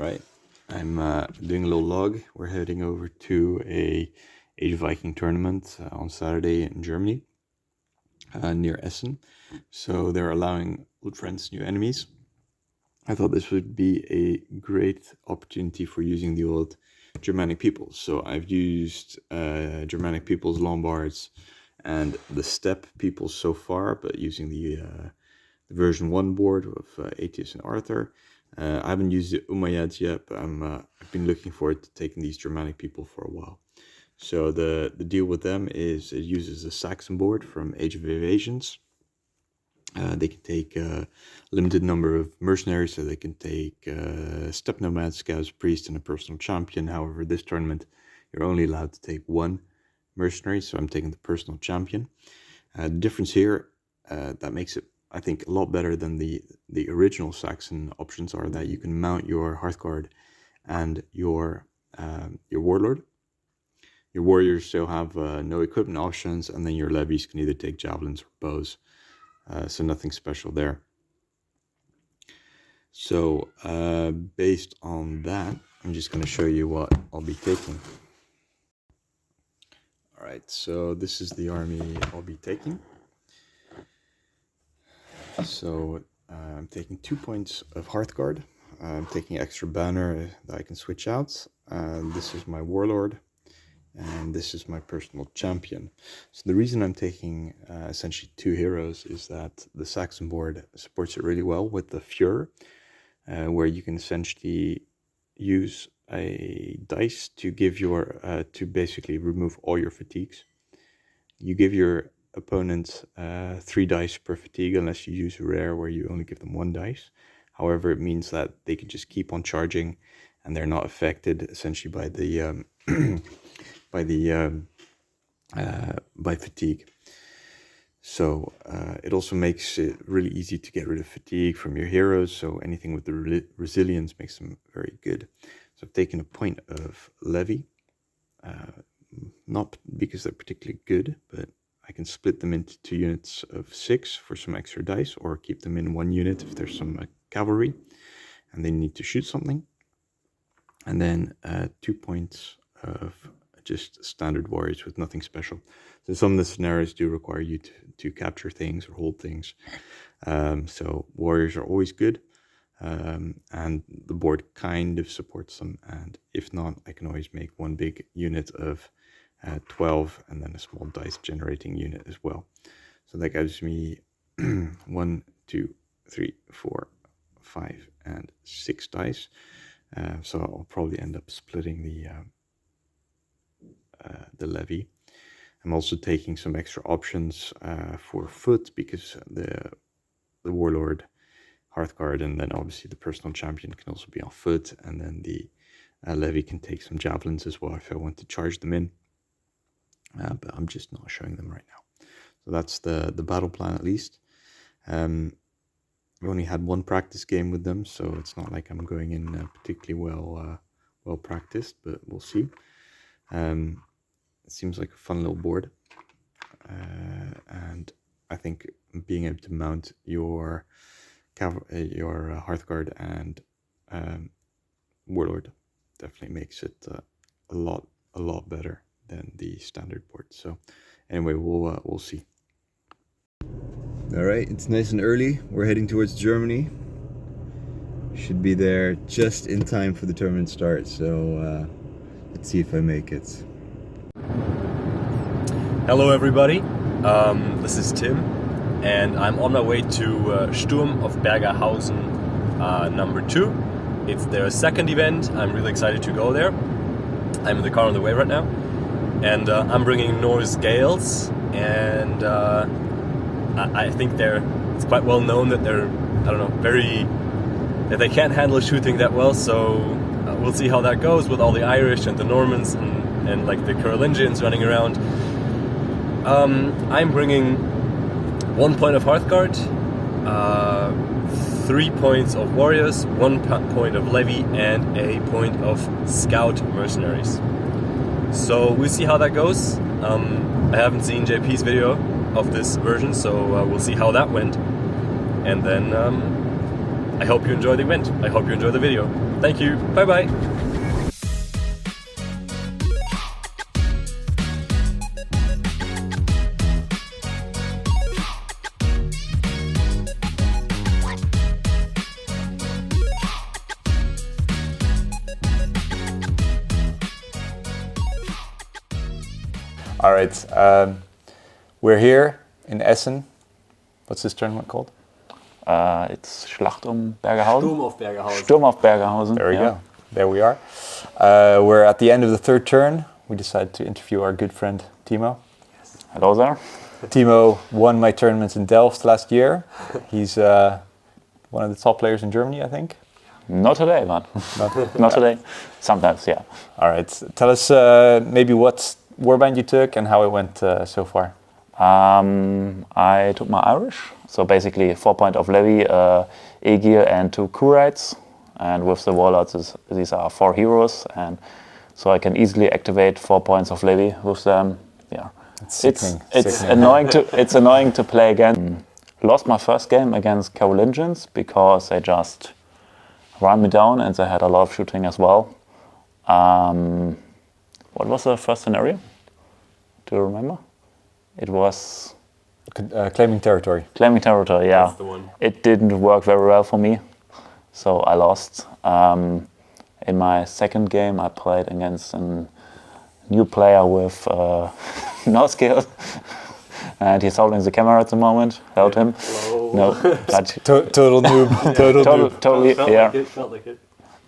Alright, I'm doing a little log. We're heading over to a Age of Viking tournament on Saturday in Germany, near Essen. So they're allowing old friends, new enemies. I thought this would be a great opportunity for using the old Germanic peoples. So I've used Germanic peoples, Lombards, and the steppe peoples so far, but using the version 1 board of Aetius and Arthur. I haven't used the Umayyads yet, but I've been looking forward to taking these Germanic people for a while. So the deal with them is it uses a Saxon board from Age of Invasions. They can take a limited number of mercenaries, so they can take steppe nomads, scouts, priests, and a personal champion. However, this tournament, you're only allowed to take one mercenary, so I'm taking the personal champion. The difference here that makes it, I think, a lot better than the original Saxon options are that you can mount your Hearthguard and your warlord. Your warriors still have no equipment options, and then your levies can either take javelins or bows. So nothing special there. So based on that, I'm just going to show you what I'll be taking. Alright, so this is the army I'll be taking. So I'm taking 2 points of Hearthguard. I'm taking extra banner that I can switch out. This is my warlord, and this is my personal champion. So the reason I'm taking essentially 2 heroes is that the Saxon board supports it really well with the Fuhrer, where you can essentially use a dice to give your to basically remove all your fatigues. You give your opponent 3 dice per fatigue unless you use a rare where you only give them 1 dice. However, it means that they can just keep on charging and they're not affected essentially by the by fatigue. So it also makes it really easy to get rid of fatigue from your heroes, so anything with the resilience makes them very good. So I've taken a point of levy, not because they're particularly good, but I can split them into 2 units of 6 for some extra dice, or keep them in 1 unit if there's some cavalry and they need to shoot something. And then 2 points of just standard warriors with nothing special. So some of the scenarios do require you to capture things or hold things. So warriors are always good, and the board kind of supports them. And if not, I can always make 1 big unit of 12 and then a small dice generating unit as well. So that gives me 1, 2, 3, 4, 5, and 6 dice. So I'll probably end up splitting the levy. I'm also taking some extra options for foot, because the warlord, Hearthguard, and then obviously the personal champion can also be on foot, and then the levy can take some javelins as well if I want to charge them in. But I'm just not showing them right now. So that's the battle plan, at least. We only had 1 practice game with them, so it's not like I'm going in particularly well practiced, but we'll see. It seems like a fun little board, and I think being able to mount your Hearthguard and warlord definitely makes it a lot better than the standard board. So anyway, we'll see. All right, it's nice and early. We're heading towards Germany. Should be there just in time for the tournament start. So let's see if I make it. Hello everybody, this is Tim, and I'm on my way to Sturm auf Bergerhausen number 2. It's their 2nd event. I'm really excited to go there. I'm in the car on the way right now, and I'm bringing Norse Gaels, and I think it's quite well known that they're, that they can't handle shooting that well, so we'll see how that goes with all the Irish and the Normans and like the Carolingians running around. I'm bringing 1 point of Hearthguard, 3 points of warriors, 1 point of levy, and a point of scout mercenaries. So we'll see how that goes. I haven't seen JP's video of this version, so we'll see how that went. And then I hope you enjoy the event. I hope you enjoy the video. Thank you. Bye bye. All right, we're here in Essen. What's this tournament called? It's Schlacht um Bergerhausen. Sturm auf Bergerhausen. Sturm auf Bergerhausen. There we go. There we are. We're at the end of the third turn. We decided to interview our good friend Timo. Hello there. Timo won my tournament in Delft last year. He's one of the top players in Germany, I think. Not today, man. Not today. Sometimes, yeah. All right. Tell us maybe what warband you took and how it went so far. I took my Irish, so basically 4 point of levy, Aegir and 2 Kurites, and with the warlords these are 4 heroes, and so I can easily activate 4 points of levy with them. Yeah, it's annoying to play again. Lost my first game against Carolingians because they just ran me down and they had a lot of shooting as well. What was the first scenario? Do you remember? It was claiming territory. Claiming territory, yeah. That's the one. It didn't work very well for me, so I lost. In my second game, I played against a new player with Norse Gaels, and he's holding the camera at the moment. Held him. Hello. No, but Total noob. Total noob. totally, yeah. Felt like it.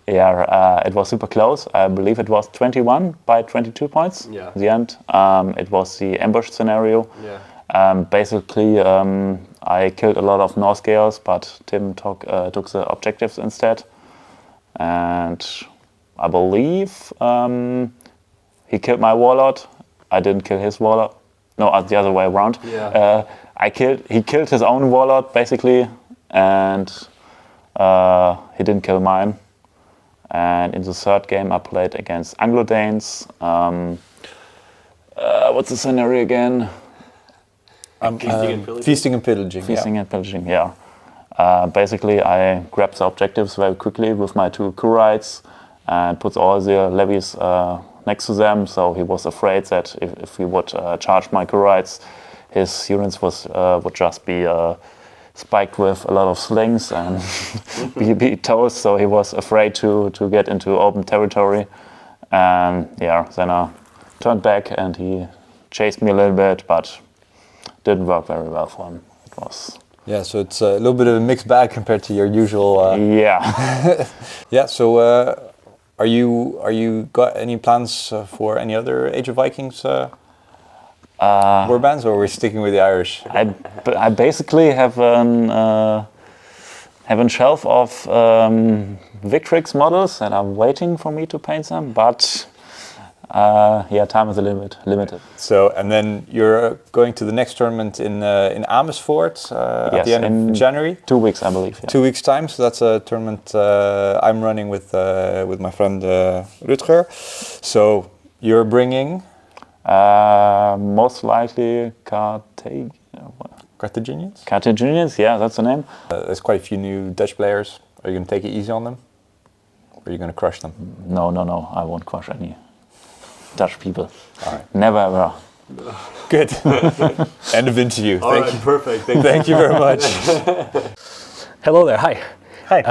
Yeah, it was super close. I believe it was 21 by 22 points. Yeah. In the end, it was the ambush scenario. Yeah. Basically, I killed a lot of Norse Gaels, but Tim took the objectives instead. And I believe he killed my warlord. I didn't kill his warlord. No, the other way around. Yeah. He killed his own warlord basically, and he didn't kill mine. And in the third game, I played against Anglo-Danes. What's the scenario again? Feasting and pillaging. Feasting and pillaging, yeah. Basically, I grabbed the objectives very quickly with my 2 Kurites and put all the levies next to them. So he was afraid that if he would charge my Kurites, his units would just be spiked with a lot of slings and be toast. So he was afraid to get into open territory. And yeah, then I turned back and he chased me a little bit, but didn't work very well for him. It was so it's a little bit of a mixed bag compared to your usual. Yeah. Yeah. So, are you got any plans for any other Age of Vikings warbands, or are we sticking with the Irish? I basically have a shelf of Victrix models and I'm waiting for me to paint them, but time is limited. So, and then you're going to the next tournament in Amersfoort at the end of January. 2 weeks, I believe. Yeah. 2 weeks time. So that's a tournament I'm running with my friend Rutger. So you're bringing most likely Carthaginians. Carthaginians, yeah, that's the name. There's quite a few new Dutch players. Are you going to take it easy on them, or are you going to crush them? No, I won't crush any Dutch people. All right. Never ever. Good. End of interview. Perfect. Thank you very much. Hello there. Hi. Hi.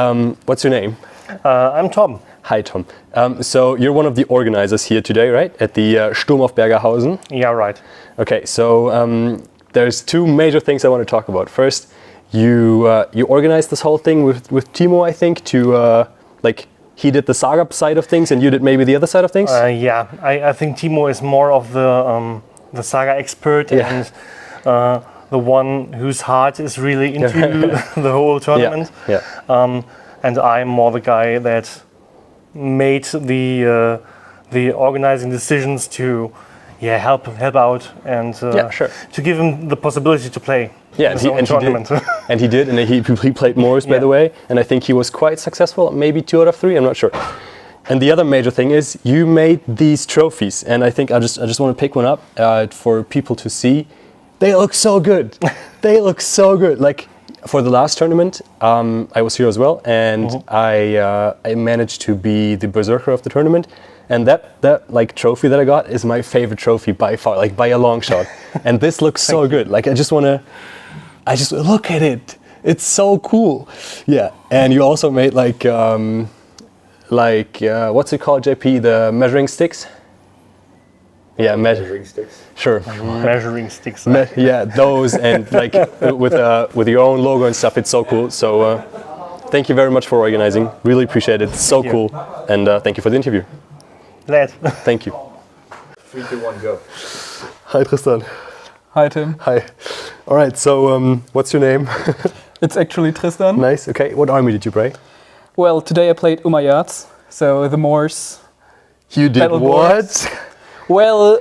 What's your name? I'm Tom. Hi, Tom. So you're one of the organizers here today, right? At the Sturm auf Bergerhausen. Yeah, right. Okay. So there's 2 major things I want to talk about. First, you organized this whole thing with Timo, I think, to he did the saga side of things and you did maybe the other side of things. Yeah, I think Timo is more of the saga expert and the one whose heart is really into the whole tournament. Yeah. And I'm more the guy that made the organizing decisions to help out and to give him the possibility to play. Yeah, and he did, and he played Morris, by the way, and I think he was quite successful, maybe 2 out of 3, I'm not sure. And the other major thing is you made these trophies, and I think I just want to pick one up for people to see. They look so good. They look so good. Like for the last tournament, I was here as well, and I managed to be the berserker of the tournament. And that like trophy that I got is my favorite trophy by far, like by a long shot. And this looks so good. Like I just look at it. It's so cool. Yeah. And you also made like what's it called, JP? The measuring sticks. Yeah, measuring sticks. Sure. Measuring sticks. Yeah, those, and like with your own logo and stuff. It's so cool. So thank you very much for organizing. Really appreciate it. It's so cool. And thank you for the interview. Glad. Thank you. 3, 2, 1, go. Hi, Tristan. Hi, Tim. Hi. All right. So what's your name? It's actually Tristan. Nice. Okay. What army did you play? Well, today I played Umayyads, so the Moors. You did Battle what? boards. Well,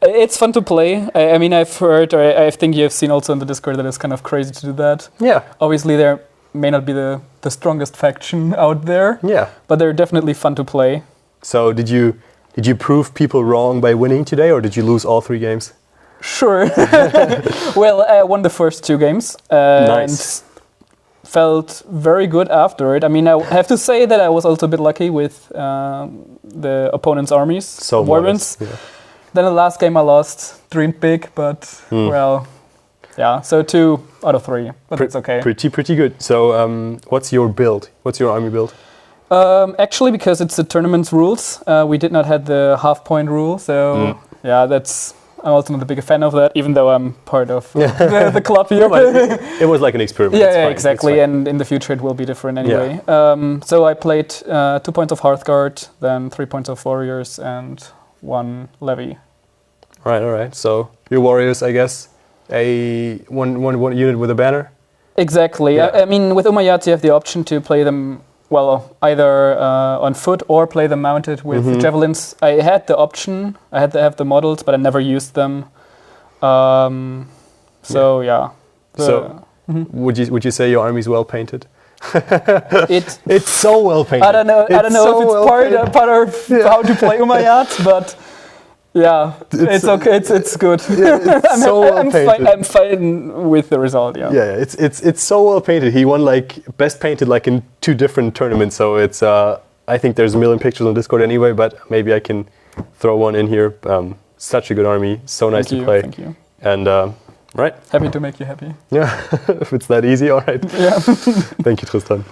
it's fun to play. I mean, I've heard, or I think you've seen also in the Discord that it's kind of crazy to do that. Yeah. Obviously, there may not be the strongest faction out there. Yeah. But they're definitely fun to play. So did you prove people wrong by winning today, or did you lose all 3 games? Sure. Well, I won the first 2 games. Nice. And felt very good after it. I mean, I have to say that I was also a bit lucky with the opponent's armies, So Warbands. yeah. Then the last game I lost, dreamed big, but well, yeah. So 2 out of 3, but it's okay. Pretty good. So what's your build? What's your army build? Actually, because it's the tournament's rules, we did not have the half-point rule. So yeah, I'm also not a big fan of that, even though I'm part of the club here. It was like an experiment. Yeah, exactly. And in the future it will be different anyway. Yeah. So I played 2 points of Hearthguard, then 3 points of Warriors, and 1 Levy. All right. So your Warriors, I guess, one unit with a banner? Exactly. Yeah. I mean, with Umayyads you have the option to play them, well, either on foot or play them mounted with javelins. I had the option. I had to have the models, but I never used them. So yeah. Would you say your army is well painted? It's so well painted. I don't know. I don't know if it's part of how to play Umayyads, but yeah, it's okay. It's good. Yeah, it's so well painted. I'm fine with the result. Yeah. Yeah, it's so well painted. He won like best painted like in 2 different tournaments. So it's I think there's a million pictures on Discord anyway, but maybe I can throw one in here. Such a good army, so nice to play. Thank you. And right. Happy to make you happy. Yeah, if it's that easy, all right. Yeah. Thank you, Tristan.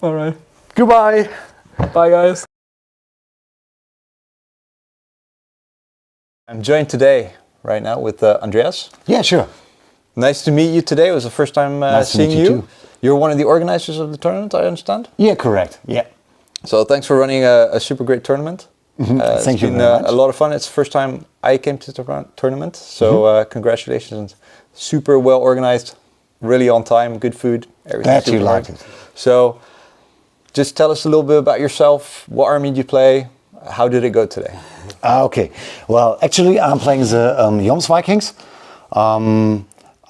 All right. Goodbye. Bye, guys. I'm joined today, right now, with Andreas. Yeah, sure. Nice to meet you today. It was the first time Nice to seeing meet you too. You're one of the organizers of the tournament, I understand. Yeah, correct. Yeah. So thanks for running a super great tournament. Thank you It's been very much. a lot of fun. It's the first time I came to the tournament. So congratulations. Super well organized, really on time, good food. Glad you super liked hard. it. So just tell us a little bit about yourself. What army did you play? How did it go today? Okay. Well, actually, I'm playing the Age of Vikings.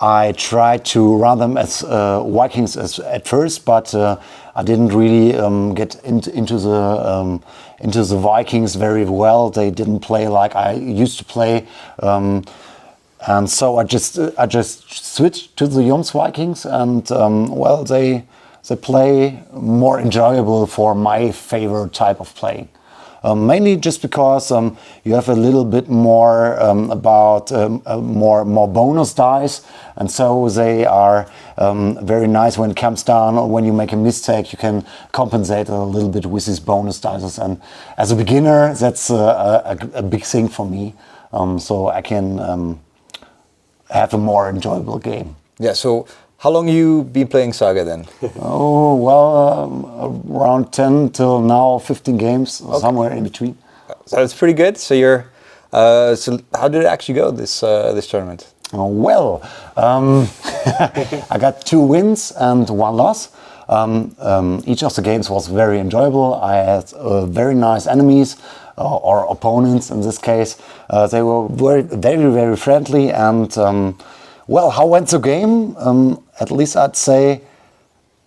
I tried to run them as Vikings at first, but I didn't really get into the Vikings very well. They didn't play like I used to play, and so I just switched to the Age of Vikings, and well, they play more enjoyable for my favorite type of playing. Mainly just because you have a little bit more about more bonus dice, and so they are very nice when it comes down. When you make a mistake, you can compensate a little bit with these bonus dice. And as a beginner, that's a big thing for me. So I can have a more enjoyable game. Yeah, so how long you been playing Saga then? Oh, well, around 10 till now, 15 games, somewhere in between. So that's pretty good. So you're, so how did it actually go this tournament? Well, I got 2 wins and 1 loss. Each of the games was very enjoyable. I had very nice enemies or opponents in this case. They were very friendly, and well, how went the game? At least I'd say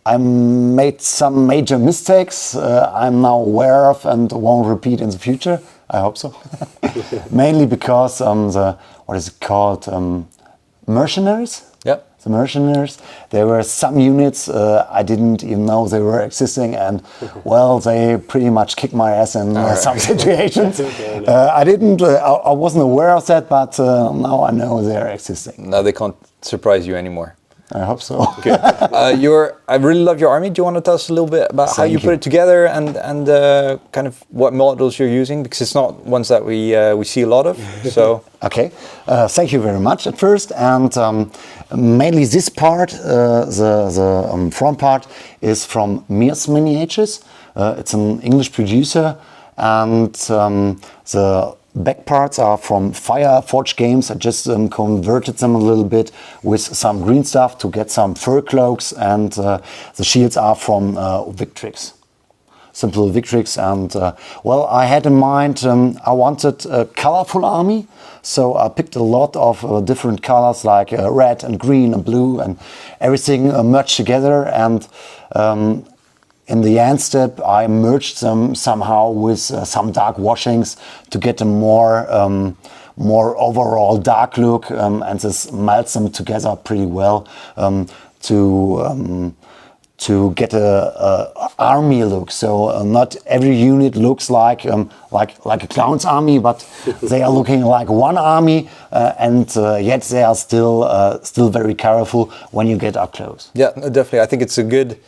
I made some major mistakes I'm now aware of and won't repeat in the future. I hope so. Mainly because what is it called? Mercenaries? Yep. the mercenaries. There were some units I didn't even know they were existing, and well, they pretty much kicked my ass in some situations. I wasn't aware of that, but now I know they're existing. Now they can't surprise you anymore. I hope so. Okay. I really love your army. Do you want to tell us a little bit about how you put it together and kind of what models you're using? Because it's not ones that we see a lot of. So okay, thank you very much at first. And mainly this part, the front part, is from Mears Miniatures. It's an English producer, and the back parts are from Fireforge Games. I just converted them a little bit with some green stuff to get some fur cloaks, and the shields are from Victrix. Simple Victrix, and well, I had in mind, I wanted a colorful army, so I picked a lot of different colors like red and green and blue and everything merged together, and in the end step, I merged them somehow with some dark washings to get a more overall dark look, and this melts them together pretty well to get a army look. So not every unit looks like a clown's army, but they are looking like one army, and yet they are still very colorful when you get up close. yeah, no, definitely. I think it's a good.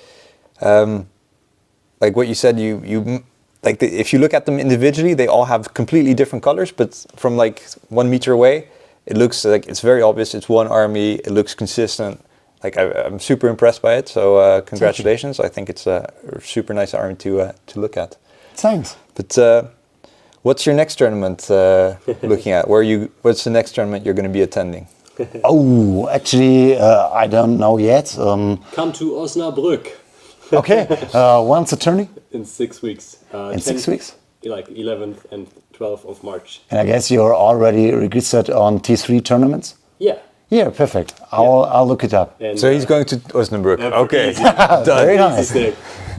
Like what you said, if you look at them individually, they all have completely different colors, but from like 1 meter away, it looks like it's very obvious it's one army. It looks consistent. Like I'm super impressed by it. So congratulations! I think it's a super nice army to look at. Thanks. But what's your next tournament looking at? What's the next tournament you're going to be attending? Oh, actually, I don't know yet. Come to Osnabrück. Okay, when's the tourney? In 6 weeks. In 6 weeks? Like 11th and 12th of March. And I guess you're already registered on T3 tournaments? Yeah. Yeah, perfect. I'll look it up. And, So he's going to Osnabrück. Okay. Very nice.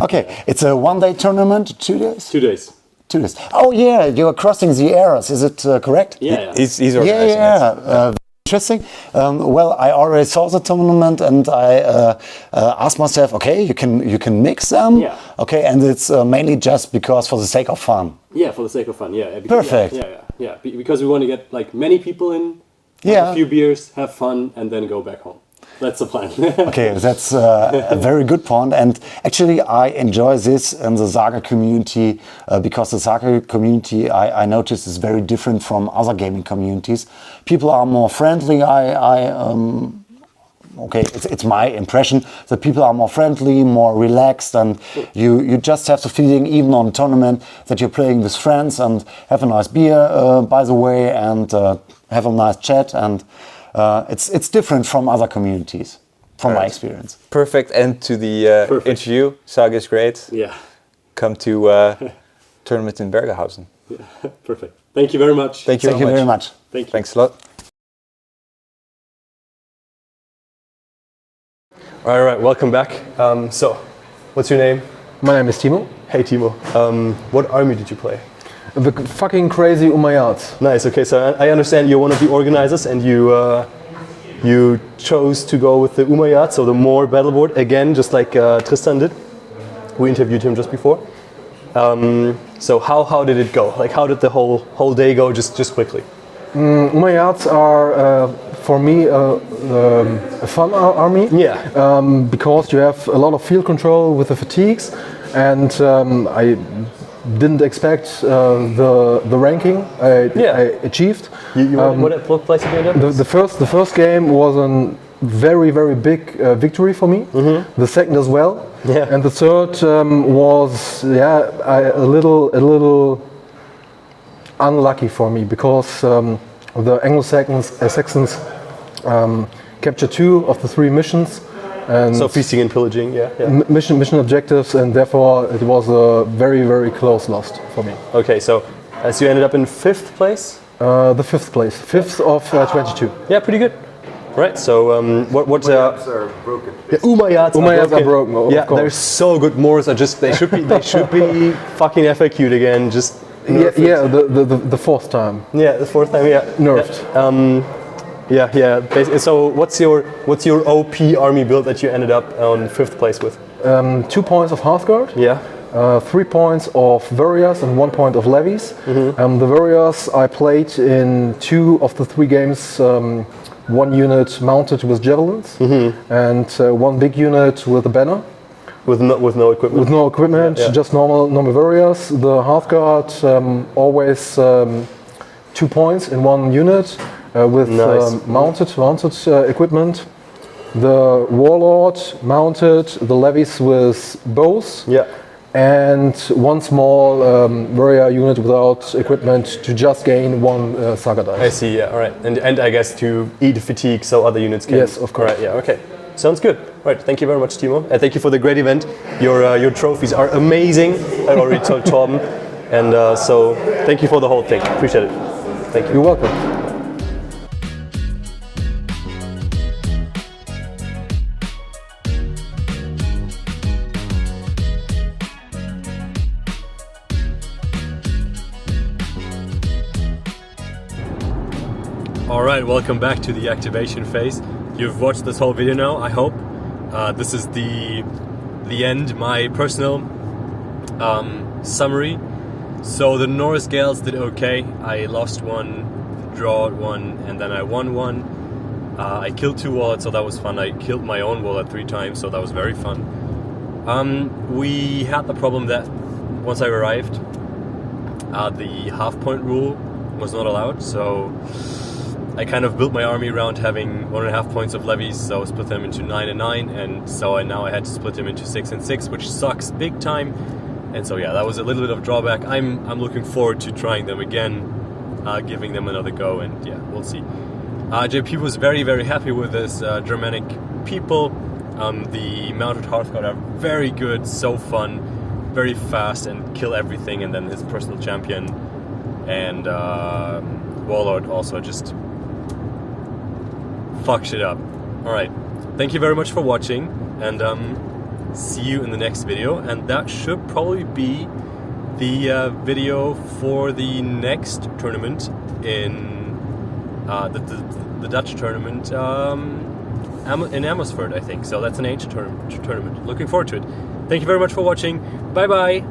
Okay, it's a 1-day tournament, 2 days? 2 days. 2 days. Oh yeah, you're crossing the eras, is it correct? Yeah. He's organizing it. Interesting. Well, I already saw the tournament, and I asked myself, okay, you can mix them. Yeah. Okay, and it's mainly just because for the sake of fun. Yeah, for the sake of fun. Yeah. Perfect. Yeah. Because we want to get like many people in, have Yeah. a few beers, have fun, and then go back home. That's the plan. Okay, that's a very good point. And actually, I enjoy this in the Saga community because the Saga community, I notice, is very different from other gaming communities. People are more friendly. Okay, it's my impression that people are more friendly, more relaxed, and you just have the feeling, even on a tournament, that you're playing with friends and have a nice beer, by the way, and have a nice chat. And it's different from other communities, from my experience. Perfect end to the interview. Saga is great. Yeah. Come to tournament in Bergerhausen. Yeah. Perfect. Thank you very much. Thank you Very much. Thank you. Thanks a lot. All right, welcome back. So, what's your name? My name is Timo. Hey, Timo. What army did you play? The fucking crazy Umayyads. Nice. Okay, so I understand you're one of the organizers, and you chose to go with the Umayyad, so the more battle board again, just like Tristan did. We interviewed him just before. So how did it go? Like, how did the whole day go? Just quickly. Umayyads are for me a fun army. Yeah. Because you have a lot of field control with the fatigues, and I didn't expect the ranking I achieved. You what place again? The first game was a very big victory for me. Mm-hmm. The second as well. Yeah. And the third was a little unlucky for me because the Anglo-Saxons captured 2 of the 3 missions. And so feasting and pillaging, yeah. Mission objectives, and therefore it was a very close loss for me. Okay, so you ended up in 5th place? The 5th place, 5th of 22. Yeah, pretty good. Right, so what Umayyads are broken. Yeah, Umayyads are broken. Yeah, they're so good. Moors are just they should be fucking FAQ'd again. Just the 4th time. Yeah, the 4th time. Yeah, nerfed. Yeah. Yeah. So what's your OP army build that you ended up on 5th place with? 2 points of Hearthguard. Yeah. 3 points of Warriors and 1 point of Levies. The Warriors I played in 2 of the 3 games. 1 unit mounted with javelins and 1 big unit with a banner. With no equipment? With no equipment, just normal warriors. The Hearthguard always 2 points in 1 unit with mounted equipment. The Warlord mounted the levies with bows. Yeah. And 1 small warrior unit without equipment to just gain 1 saga dice. I see, yeah, all right. And I guess to eat fatigue so other units can... Yes, of course. Right, yeah, okay. Sounds good. All right, thank you very much, Timo. And thank you for the great event. Your trophies are amazing. I already told Torben. And so thank you for the whole thing. Appreciate it. Thank you. You're welcome. Alright, welcome back to the activation phase. You've watched this whole video now, I hope. This is the end, my personal summary. So the Norse Gaels did okay. I lost 1, drawed 1, and then I won 1. I killed 2 warlords, so that was fun. I killed my own warlord 3 times, so that was very fun. We had the problem that once I arrived, the half-point rule was not allowed, so I kind of built my army around having 1.5 points of levies, so I split them into 9 and 9, and so now I had to split them into 6 and 6, which sucks big time. And so yeah, that was a little bit of drawback. I'm looking forward to trying them again, giving them another go, and yeah, we'll see. JP was very, very happy with this Germanic people. The mounted Hearthguard are very good, so fun, very fast, and kill everything, and then his personal champion and Warlord also just fuck shit up. Alright, thank you very much for watching, and see you in the next video, and that should probably be the video for the next tournament in the Dutch tournament in Amersfoort, I think. So that's an Age tournament. Looking forward to it. Thank you very much for watching. Bye bye.